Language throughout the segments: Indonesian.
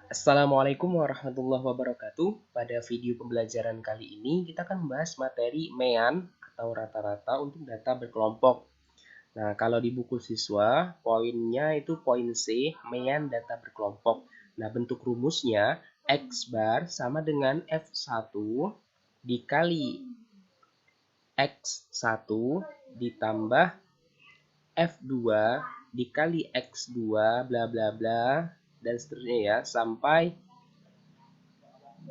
Assalamualaikum warahmatullahi wabarakatuh. Pada video pembelajaran kali ini kita akan membahas materi MEAN atau rata-rata untuk data berkelompok. Nah, kalau di buku siswa, poinnya itu poin C, MEAN data berkelompok. Nah, bentuk rumusnya X bar sama dengan F1 dikali X1 ditambah F2 dikali X2 bla bla bla dan seterusnya ya, sampai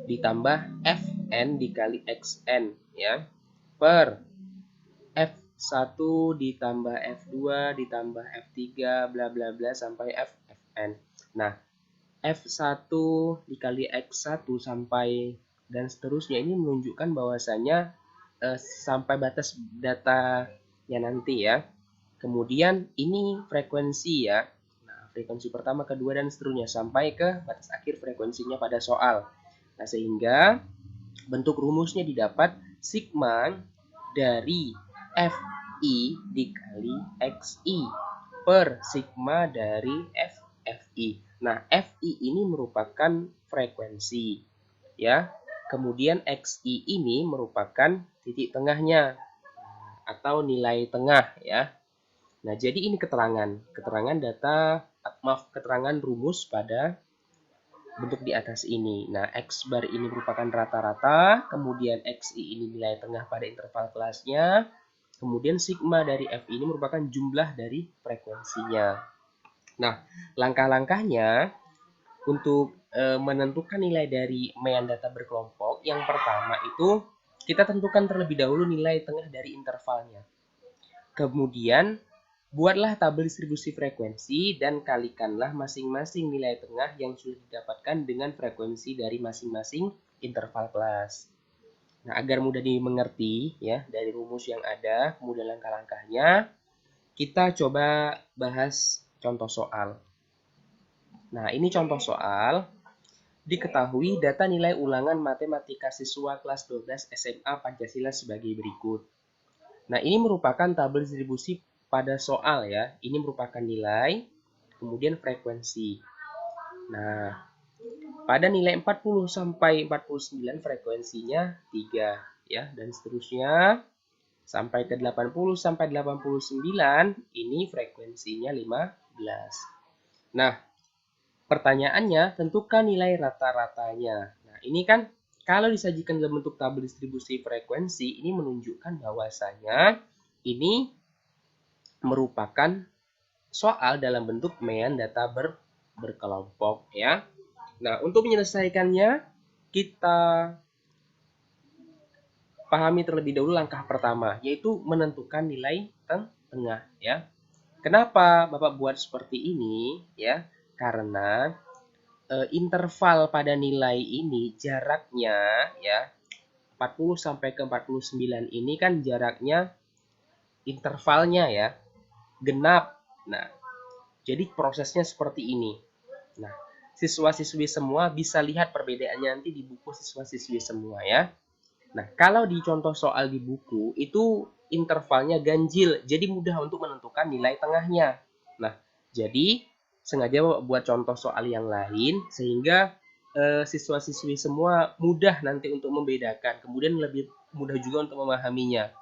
ditambah Fn dikali Xn ya, per F1 ditambah F2 ditambah F3 bla bla bla sampai Fn. Nah, F1 dikali X1 sampai dan seterusnya ini menunjukkan bahwasanya sampai batas datanya nanti ya. Kemudian ini frekuensi ya. Nah, frekuensi pertama, kedua, dan seterusnya sampai ke batas akhir frekuensinya pada soal. Nah, sehingga bentuk rumusnya didapat sigma dari Fi dikali Xi per sigma dari Fi. Nah, Fi ini merupakan frekuensi ya. Kemudian Xi ini merupakan titik tengahnya atau nilai tengah ya. Nah, jadi ini keterangan rumus pada bentuk di atas ini. Nah, X bar ini merupakan rata-rata, kemudian Xi ini nilai tengah pada interval kelasnya, kemudian sigma dari F ini merupakan jumlah dari frekuensinya. Nah, langkah-langkahnya untuk menentukan nilai dari MEAN data berkelompok, yang pertama itu kita tentukan terlebih dahulu nilai tengah dari intervalnya. Kemudian buatlah tabel distribusi frekuensi dan kalikanlah masing-masing nilai tengah yang sudah didapatkan dengan frekuensi dari masing-masing interval kelas. Nah, agar mudah dimengerti ya dari rumus yang ada, kemudian langkah-langkahnya, kita coba bahas contoh soal. Nah, ini contoh soal. Diketahui data nilai ulangan matematika siswa kelas 12 SMA Pancasila sebagai berikut. Nah, ini merupakan tabel distribusi pada soal ya. Ini merupakan nilai, kemudian frekuensi. Nah, pada nilai 40 sampai 49 frekuensinya 3 ya, dan seterusnya sampai ke 80 sampai 89 ini frekuensinya 15. Nah, pertanyaannya tentukan nilai rata-ratanya. Nah, ini kan kalau disajikan dalam bentuk tabel distribusi frekuensi, ini menunjukkan bahwasanya ini merupakan soal dalam bentuk MEAN data berkelompok ya. Nah, untuk menyelesaikannya kita pahami terlebih dahulu langkah pertama, yaitu menentukan nilai tengah ya. Kenapa Bapak buat seperti ini ya? Karena interval pada nilai ini jaraknya ya 40 sampai ke 49 ini kan jaraknya intervalnya ya genap. Nah, jadi prosesnya seperti ini. Nah, siswa-siswi semua bisa lihat perbedaannya nanti di buku siswa-siswi semua ya. Nah, kalau di contoh soal di buku itu intervalnya ganjil, jadi mudah untuk menentukan nilai tengahnya. Nah, jadi sengaja buat contoh soal yang lain sehingga siswa-siswi semua mudah nanti untuk membedakan, kemudian lebih mudah juga untuk memahaminya.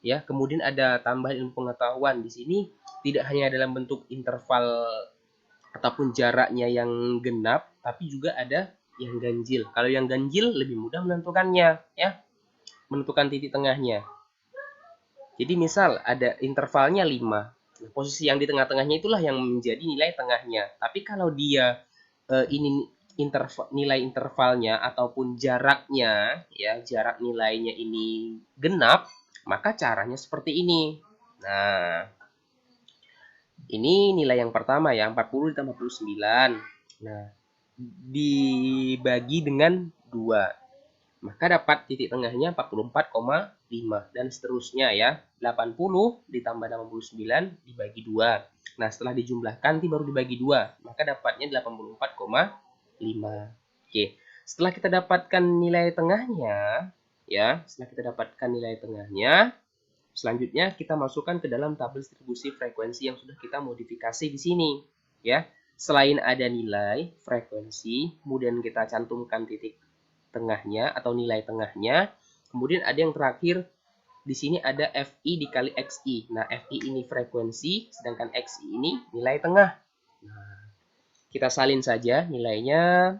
Ya, kemudian ada tambahan ilmu pengetahuan di sini tidak hanya dalam bentuk interval ataupun jaraknya yang genap, tapi juga ada yang ganjil. Kalau yang ganjil lebih mudah menentukannya, ya, menentukan titik tengahnya. Jadi misal ada intervalnya 5. Nah, posisi yang di tengah-tengahnya itulah yang menjadi nilai tengahnya. Tapi kalau dia ini nilai intervalnya ataupun jaraknya, ya, jarak nilainya ini genap, maka caranya seperti ini. Nah, ini nilai yang pertama ya, 40 ditambah 49. Nah, dibagi dengan 2. Maka dapat titik tengahnya 44,5 dan seterusnya ya. 80 ditambah 89 dibagi 2. Nah, setelah dijumlahkan nanti baru dibagi 2. Maka dapatnya 84,5. Oke. Setelah kita dapatkan nilai tengahnya, ya, setelah kita dapatkan nilai tengahnya, selanjutnya kita masukkan ke dalam tabel distribusi frekuensi yang sudah kita modifikasi di sini, ya. selain ada nilai frekuensi, kemudian kita cantumkan titik tengahnya atau nilai tengahnya, kemudian ada yang terakhir di sini ada FI dikali XI. Nah, FI ini frekuensi, sedangkan XI ini nilai tengah. Nah, kita salin saja nilainya,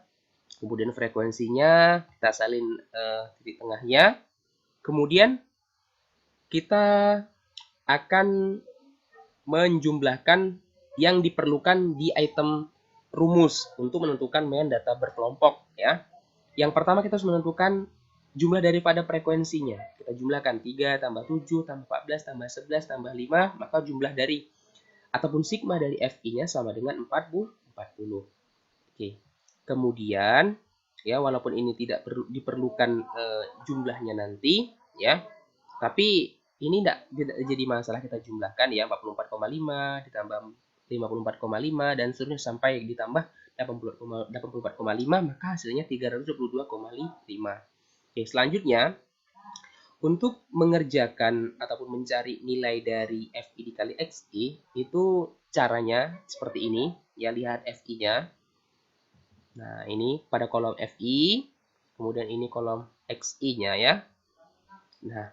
kemudian frekuensinya, kita salin titik tengahnya. Kemudian kita akan menjumlahkan yang diperlukan di item rumus untuk menentukan mean data berkelompok ya. Yang pertama kita harus menentukan jumlah daripada frekuensinya. Kita jumlahkan 3 tambah 7 tambah 14 tambah 11 tambah 5, maka jumlah dari ataupun sigma dari FI-nya sama dengan 40. Oke. Kemudian ya walaupun ini tidak diperlukan jumlahnya nanti ya, tapi ini tidak jadi masalah kita jumlahkan ya, 44,5 ditambah 54,5 dan seterusnya sampai ditambah 84,5, maka hasilnya 322,5. Oke, selanjutnya untuk mengerjakan ataupun mencari nilai dari FI dikali XI itu caranya seperti ini ya, lihat FI-nya. Nah, ini pada kolom FI, kemudian ini kolom XI-nya ya. Nah,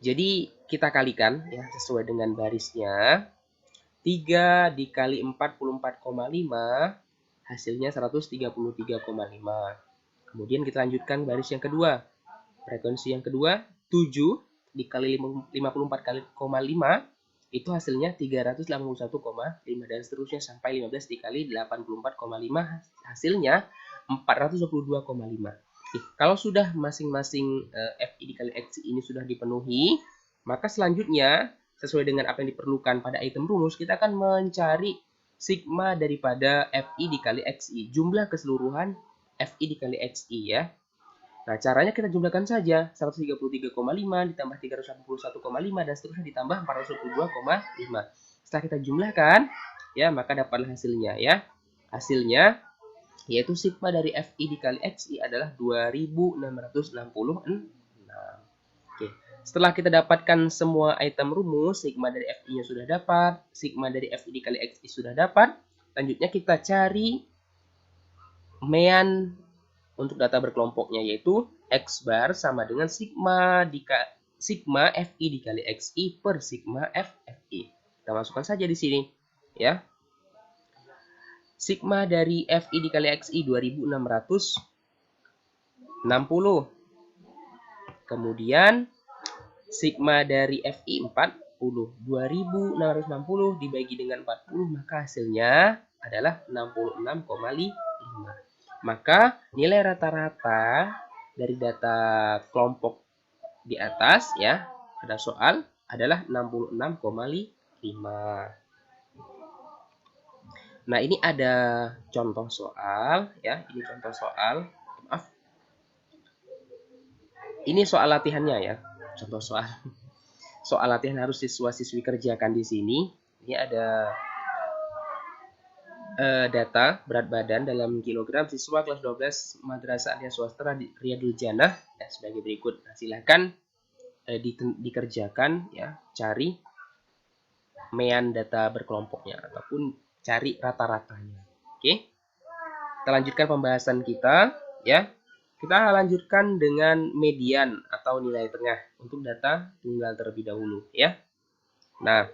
jadi kita kalikan ya sesuai dengan barisnya. 3 dikali 44,5 hasilnya 133,5. Kemudian kita lanjutkan baris yang kedua. Frekuensi yang kedua 7 dikali 54,5 itu hasilnya 381,5 dan seterusnya sampai 15 dikali 84,5 hasilnya 422,5. Kalau sudah masing-masing FI dikali XI ini sudah dipenuhi, maka selanjutnya sesuai dengan apa yang diperlukan pada item rumus, kita akan mencari sigma daripada FI dikali XI, jumlah keseluruhan FI dikali XI ya. Nah, caranya kita jumlahkan saja 133,5 ditambah 381,5 dan seterusnya ditambah 422,5. Setelah kita jumlahkan, ya maka dapatlah hasilnya ya. Hasilnya yaitu sigma dari FI dikali XI adalah 2666. Oke. Setelah kita dapatkan semua item rumus, sigma dari FI-nya sudah dapat, sigma dari FI dikali XI sudah dapat. Selanjutnya kita cari mean untuk data berkelompoknya, yaitu X bar sama dengan sigma FI dikali XI per sigma FI. Kita masukkan saja di sini ya. Sigma dari FI dikali XI 2660. Kemudian sigma dari FI 40. 2660 dibagi dengan 40, maka hasilnya adalah 66,5. Maka nilai rata-rata dari data kelompok di atas ya, pada soal adalah 66,5. Nah, ini ada contoh soal ya, ini contoh soal. Maaf. Ini soal latihannya ya, contoh soal. Soal latihan harus siswa-siswi kerjakan di sini. Ini ada data berat badan dalam kilogram siswa kelas 12 Madrasah Aliyah Swasta Riyadul Jannah ya, sebagai berikut. Nah, silahkan dikerjakan ya, cari mean data berkelompoknya ataupun cari rata-ratanya. Oke. Kita lanjutkan pembahasan kita ya. Kita lanjutkan dengan median atau nilai tengah untuk data tunggal terlebih dahulu ya. Nah,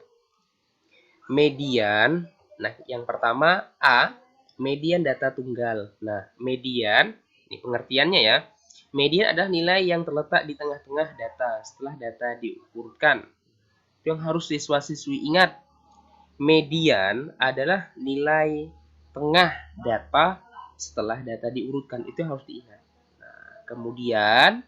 median. Nah, yang pertama A, median data tunggal. Nah, median, ini pengertiannya ya. Median adalah nilai yang terletak di tengah-tengah data setelah data diurutkan. Itu yang harus siswa-siswi ingat. Median adalah nilai tengah data setelah data diurutkan. Itu yang harus diingat. Nah, kemudian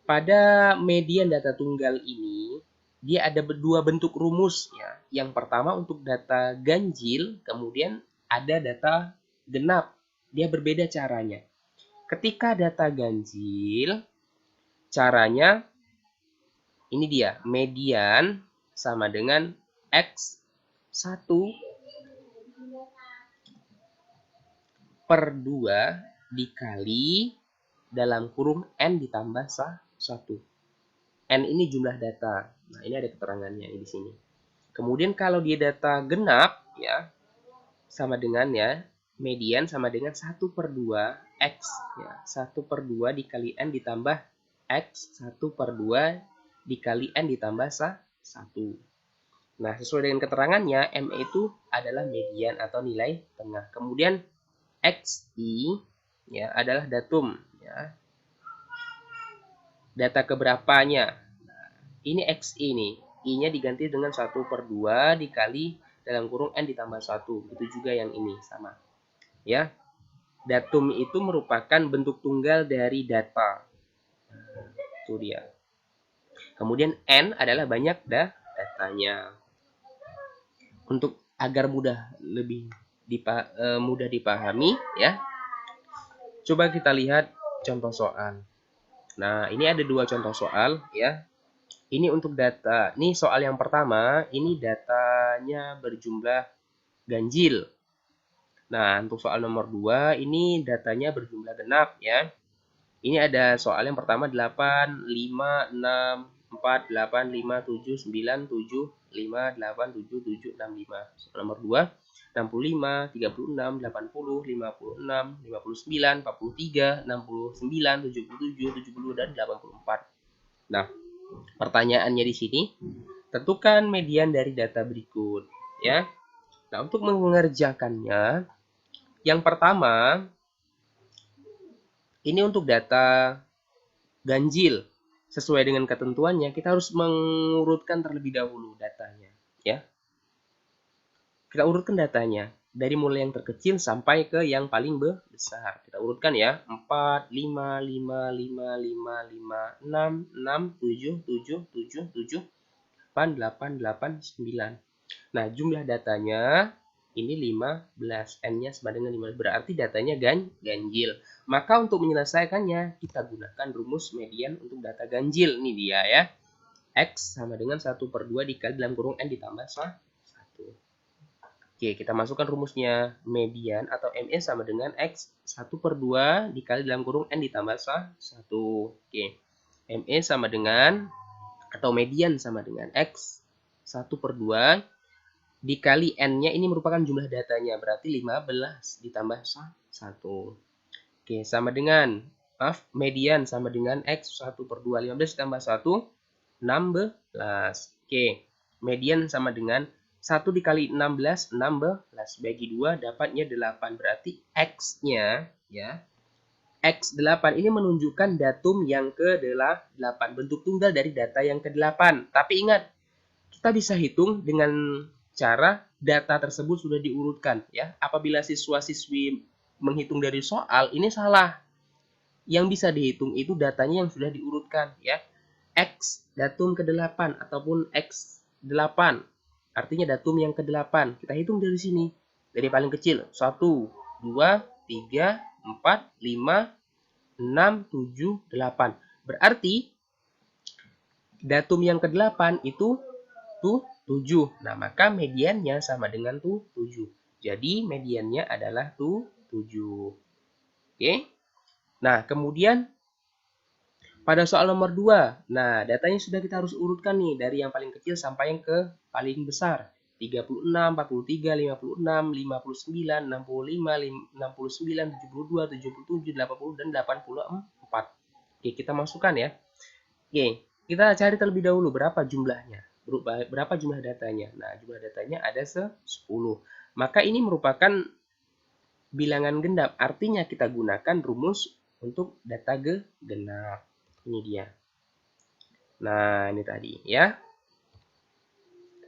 pada median data tunggal ini dia ada dua bentuk rumus ya. Yang pertama untuk data ganjil, kemudian ada data genap. Dia berbeda caranya. Ketika data ganjil, caranya ini dia, median sama dengan X1 per 2 dikali dalam kurung N ditambah 1. N ini jumlah data. Nah, ini ada keterangannya di sini. Kemudian kalau dia data genap ya, sama dengan ya, median sama dengan 1/2 X. Ya, 1/2 dikali N ditambah X, 1/2 dikali N ditambah 1. Nah, sesuai dengan keterangannya, ME itu adalah median atau nilai tengah. Kemudian XI ya adalah datum ya. Data keberapanya. Nah, ini XI nih. I-nya diganti dengan 1/2 dikali dalam kurung N ditambah 1. Itu juga yang ini sama. Ya. Datum itu merupakan bentuk tunggal dari data. Itu dia. Kemudian N adalah banyak datanya. Untuk agar lebih mudah dipahami ya. Coba kita lihat contoh soal. Nah, ini ada 2 contoh soal ya. Ini untuk data. Ini soal yang pertama, ini datanya berjumlah ganjil. Nah, untuk soal nomor 2, ini datanya berjumlah genap ya. Ini ada soal yang pertama 8, 5, 6, 4, 8, 5, 7, 9, 7, 5, 8, 7, 7, 6, 5. Soal nomor 2, 65, 36, 80, 56, 59, 43, 69, 77, 70, dan 84. Nah, pertanyaannya di sini, tentukan median dari data berikut ya. Nah, untuk mengerjakannya, yang pertama ini untuk data ganjil. Sesuai dengan ketentuannya, kita harus mengurutkan terlebih dahulu datanya ya. Kita urutkan datanya dari mulai yang terkecil sampai ke yang paling besar. Kita urutkan ya. 4, 5, 5, 5, 5, 5, 6, 6, 7, 7, 7, 7, 8, 8, 8, 9. Nah, jumlah datanya ini 15. N-nya sama dengan 15. Berarti datanya ganjil. Maka untuk menyelesaikannya, kita gunakan rumus median untuk data ganjil. Ini dia ya. X sama dengan 1/2 dikali dalam kurung N ditambah 1. Oke, kita masukkan rumusnya. Median atau ME sama dengan X 1/2 dikali dalam kurung N ditambah 1. Oke, ME sama dengan atau median sama dengan X 1/2 dikali N-nya ini merupakan jumlah datanya. Berarti 15 ditambah 1. Oke, sama dengan, median sama dengan X 1/2. 15 ditambah 1, 16. Oke, median sama dengan 1 dikali 16, 16. Bagi 2 dapatnya 8. Berarti X-nya ya. X8 ini menunjukkan datum yang ke-8. Bentuk tunggal dari data yang ke-8. Tapi ingat, kita bisa hitung dengan cara data tersebut sudah diurutkan ya. Apabila siswa-siswi menghitung dari soal, ini salah. Yang bisa dihitung itu datanya yang sudah diurutkan ya. X datum ke-8 ataupun X8. Artinya datum yang ke-8. Kita hitung dari sini. Dari paling kecil. 1, 2, 3, 4, 5, 6, 7, 8. Berarti datum yang ke-8 itu 7. Nah, maka mediannya sama dengan 7. Jadi mediannya adalah 7. Oke. Nah, kemudian pada soal nomor 2, nah datanya sudah kita harus urutkan nih dari yang paling kecil sampai yang ke paling besar. 36, 43, 56, 59, 65, 69, 72, 77, 80, dan 84. Oke, kita masukkan ya. Oke, kita cari terlebih dahulu berapa jumlahnya. Berapa jumlah datanya. Nah, jumlah datanya ada 10. Maka ini merupakan bilangan genap. Artinya kita gunakan rumus untuk data genap. Ini dia. Nah, ini tadi ya.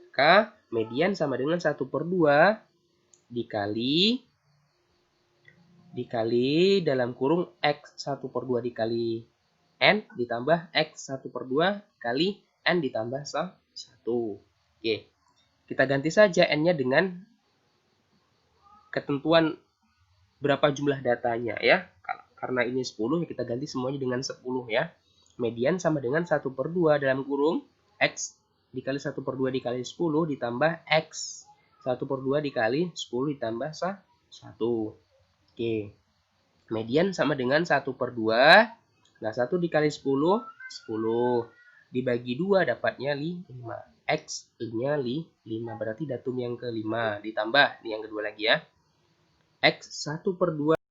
Maka median sama dengan 1/2 dikali dalam kurung X 1/2 dikali N ditambah X 1/2 kali N ditambah 1. Oke. Kita ganti saja N-nya dengan ketentuan berapa jumlah datanya ya. Karena ini 10, kita ganti semuanya dengan 10 ya. Median sama dengan 1/2 dalam kurung X dikali 1/2 dikali 10 ditambah X 1/2 dikali 10 ditambah 1. Oke. Median sama dengan 1/2. Nah, 1 dikali 10, 10. Dibagi 2 dapatnya 5. X-nya 5. Berarti datum yang ke-5. Ditambah, ini yang kedua lagi ya. X 1/2